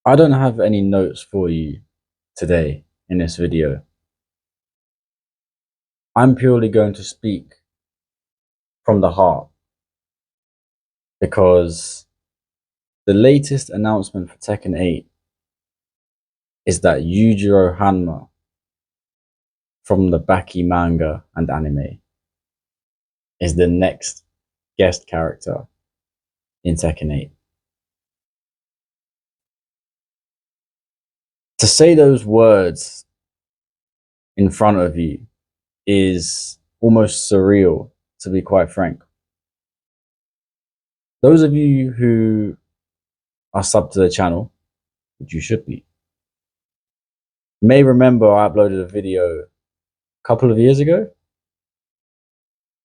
I don't have any notes for you today in this video. I'm purely going to speak from the heart because the latest announcement for Tekken 8 is that Yujiro Hanma from the Baki manga and anime is the next guest character in Tekken 8. To say those words in front of you is almost surreal, to be quite frank. Those of you who are subbed to the channel, which you should be, may remember I uploaded a video a couple of years ago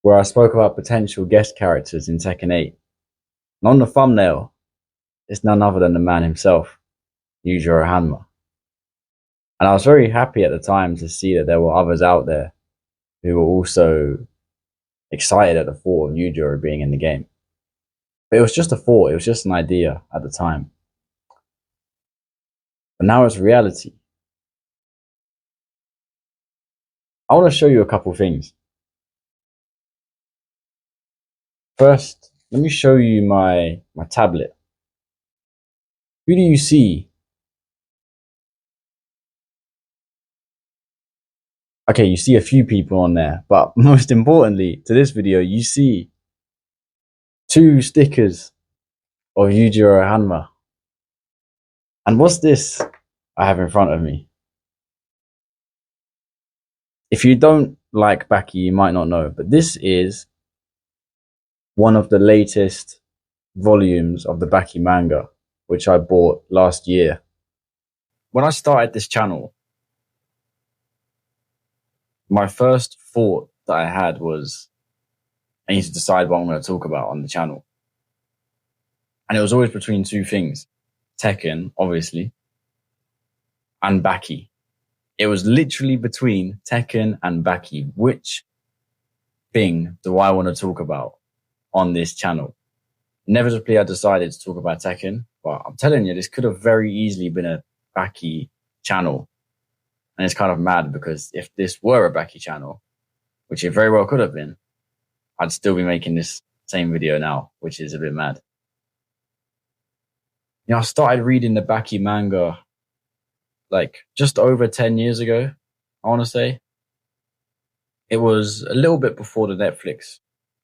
where I spoke about potential guest characters in Tekken 8. And on the thumbnail, it's none other than the man himself, Yujiro Hanma. And I was very happy at the time to see that there were others out there who were also excited at the thought of Yujiro being in the game. But it was just a thought, it was just an idea at the time. But now it's reality. I want to show you a couple things. First, let me show you my tablet. Who do you see? Okay, you see a few people on there, but most importantly to this video, you see two stickers of Yujiro Hanma. And what's this I have in front of me? If you don't like Baki, you might not know, but this is one of the latest volumes of the Baki manga, which I bought last year. When I started this channel, my first thought that I had was, I need to decide what I'm going to talk about on the channel. And it was always between two things. Tekken, obviously, and Baki. It was literally between Tekken and Baki. Which thing do I want to talk about on this channel? Inevitably, I decided to talk about Tekken, but I'm telling you, this could have very easily been a Baki channel. And it's kind of mad because if this were a Baki channel, which it very well could have been, I'd still be making this same video now, which is a bit mad. You know, I started reading the Baki manga like just over 10 years ago, I want to say. It was a little bit before the Netflix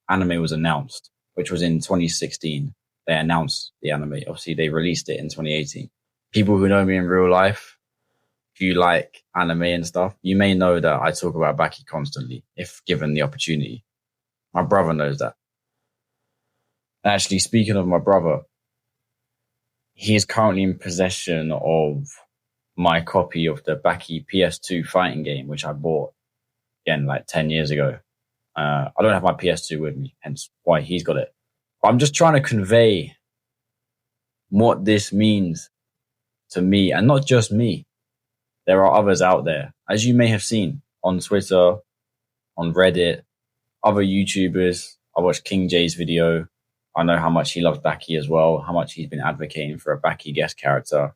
anime was announced, which was in 2016. They announced the anime. Obviously, they released it in 2018. People who know me in real life, if you like anime and stuff, you may know that I talk about Baki constantly, if given the opportunity. My brother knows that. Actually, speaking of my brother, he is currently in possession of my copy of the Baki PS2 fighting game, which I bought, again, like 10 years ago. I don't have my PS2 with me, hence why he's got it. But I'm just trying to convey what this means to me, and not just me. There are others out there, as you may have seen on Twitter, on Reddit, other YouTubers. I watched King J's video. I know how much he loves Baki as well, how much he's been advocating for a Baki guest character.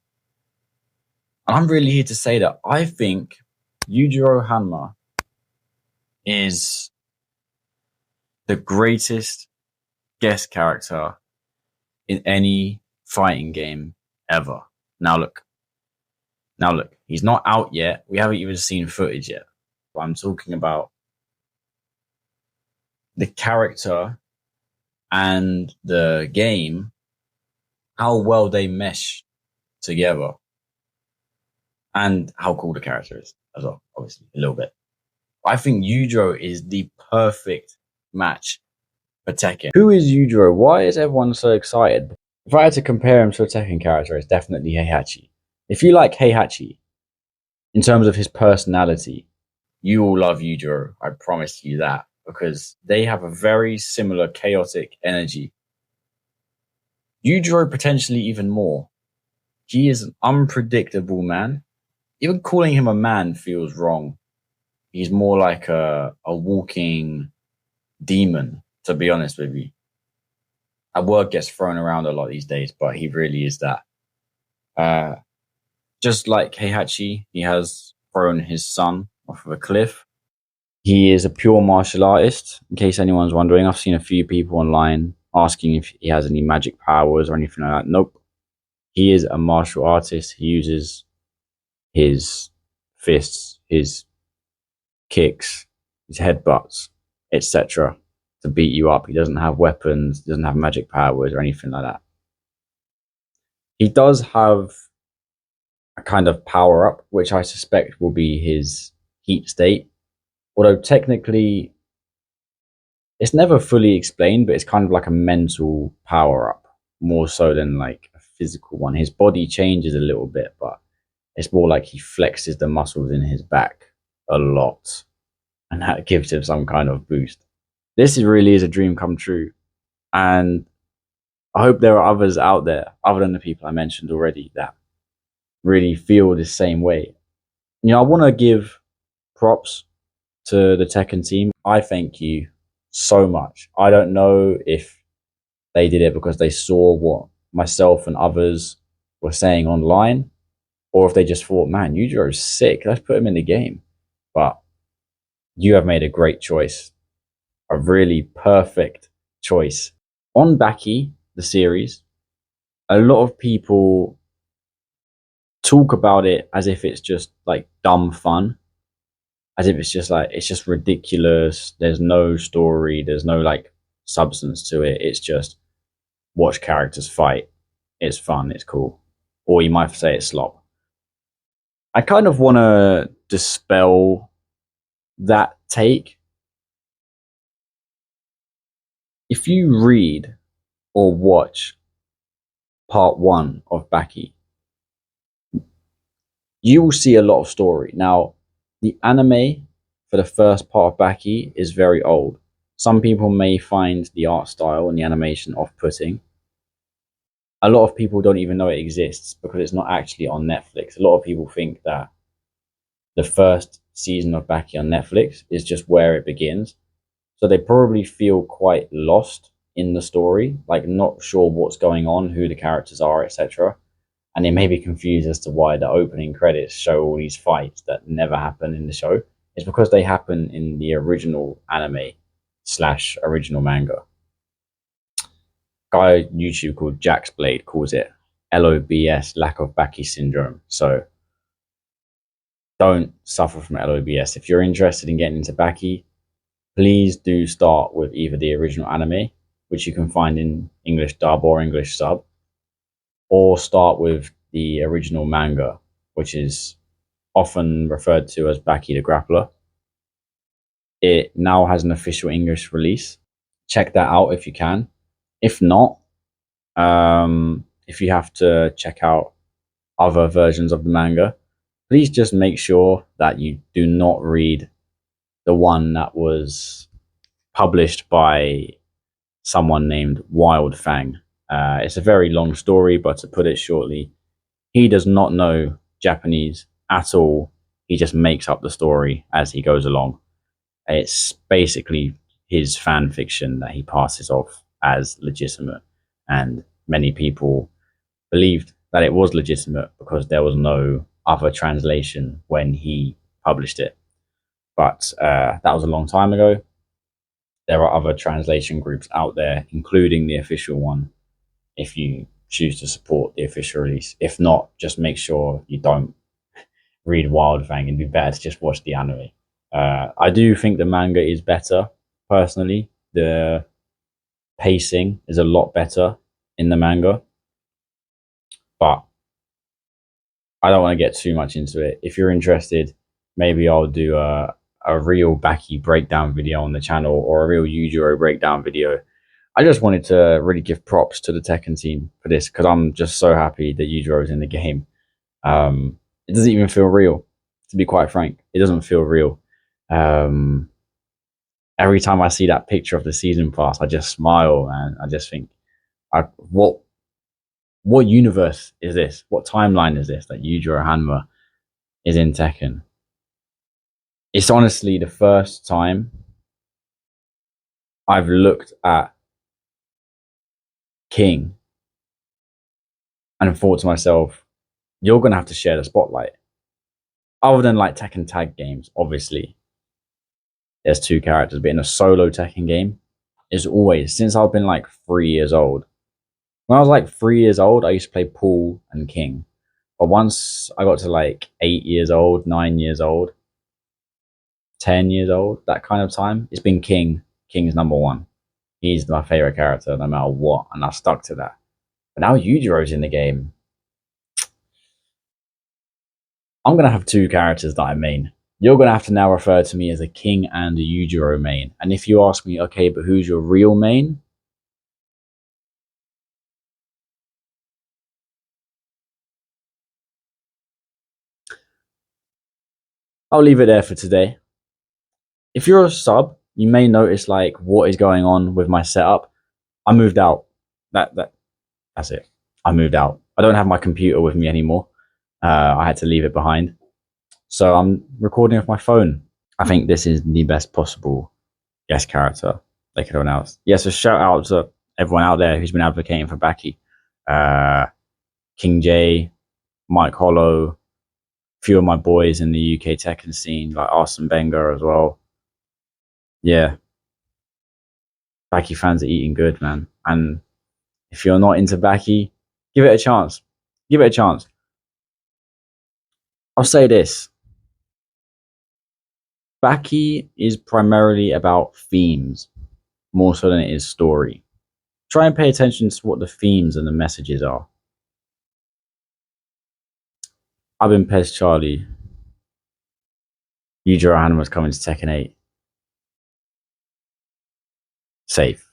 And I'm really here to say that I think Yujiro Hanma is the greatest guest character in any fighting game ever. Now look, he's not out yet. We haven't even seen footage yet. But I'm talking about the character and the game, how well they mesh together, and how cool the character is as well, obviously, a little bit. I think Yujiro is the perfect match for Tekken. Who is Yujiro? Why is everyone so excited? If I had to compare him to a Tekken character, it's definitely Heihachi. If you like Heihachi, in terms of his personality, you will love Yujiro, I promise you that, because they have a very similar chaotic energy. Yujiro potentially even more. He is an unpredictable man. Even calling him a man feels wrong. He's more like a walking demon, to be honest with you. A word gets thrown around a lot these days, but he really is that. Just like Heihachi, he has thrown his son off of a cliff. He is a pure martial artist. In case anyone's wondering, I've seen a few people online asking if he has any magic powers or anything like that. Nope. He is a martial artist. He uses his fists, his kicks, his headbutts, etc. to beat you up. He doesn't have weapons, doesn't have magic powers or anything like that. He does have a kind of power up, which I suspect will be his heat state. Although technically, it's never fully explained, but it's kind of like a mental power up more so than like a physical one. His body changes a little bit, but it's more like he flexes the muscles in his back a lot, and that gives him some kind of boost. This really is a dream come true, and I hope there are others out there, other than the people I mentioned already, that really feel the same way. You know, I want to give props to the Tekken team. I thank you so much. I don't know if they did it because they saw what myself and others were saying online, or if they just thought, man, Yujiro's sick, let's put him in the game. But you have made a great choice, a really perfect choice. On Baki, the series, a lot of people talk about it as if it's just like dumb fun, as if it's just like it's just ridiculous. There's no story, there's no like substance to it. It's just watch characters fight. It's fun, it's cool. Or you might say it's slop. I kind of want to dispel that take. If you read or watch part one of Baki, you will see a lot of story. Now, the anime for the first part of Baki is very old. Some people may find the art style and the animation off putting. A lot of people don't even know it exists because it's not actually on Netflix. A lot of people think that the first season of Baki on Netflix is just where it begins. So they probably feel quite lost in the story, like not sure what's going on, who the characters are, etc. And they may be confused as to why the opening credits show all these fights that never happen in the show. It's because they happen in the original anime slash original manga. Guy on YouTube called Jack's Blade calls it LOBS, lack of Baki syndrome. So don't suffer from LOBS. If you're interested in getting into Baki, please do start with either the original anime, which you can find in English dub or English sub, or start with the original manga, which is often referred to as Baki the Grappler. It now has an official English release. Check that out if you can. If not, if you have to check out other versions of the manga, please just make sure that you do not read the one that was published by someone named Wild Fang. It's a very long story, but to put it shortly, he does not know Japanese at all. He just makes up the story as he goes along. It's basically his fan fiction that he passes off as legitimate. And many people believed that it was legitimate because there was no other translation when he published it. But that was a long time ago. There are other translation groups out there, including the official one, if you choose to support the official release. If not, just make sure you don't read Wild Fang and be better to just watch the anime. I do think the manga is better, personally. The pacing is a lot better in the manga, but I don't want to get too much into it. If you're interested, maybe I'll do a real Baki breakdown video on the channel or a real Yujiro breakdown video. I just wanted to really give props to the Tekken team for this because I'm just so happy that Yujiro is in the game. It doesn't even feel real, to be quite frank. It doesn't feel real. Um, every time I see that picture of the season pass, I just smile and I just think, what universe is this? What timeline is this that Yujiro Hanma is in Tekken? It's honestly the first time I've looked at King and thought to myself, you're gonna have to share the spotlight. Other than like Tekken tag games, obviously, there's two characters, but in a solo Tekken game, it's always since I've been like 3 years old. When I was like 3 years old, I used to play Paul and King. But once I got to like 8 years old, 9 years old, 10 years old, that kind of time, it's been King. King's number one. He's my favorite character no matter what, and I've stuck to that. But now Yujiro's in the game. I'm gonna have two characters that I main. You're gonna have to now refer to me as a King and a Yujiro main. And if you ask me, okay, but who's your real main? I'll leave it there for today. If you're a sub, you may notice like what is going on with my setup. I moved out. That's it. I moved out. I don't have my computer with me anymore. I had to leave it behind. So I'm recording with my phone. I think this is the best possible guest character they could have announced. Yes, a shout out to everyone out there who's been advocating for Baki. Uh, King J, Mike Hollow, a few of my boys in the UK Tekken scene, like Arsene Wenger as well. Yeah, Baki fans are eating good, man. And if you're not into Baki, give it a chance. Give it a chance. I'll say this. Baki is primarily about themes more so than it is story. Try and pay attention to what the themes and the messages are. I've been Pez Charlie. Yujiro Hanma was coming to Tekken 8. Safe.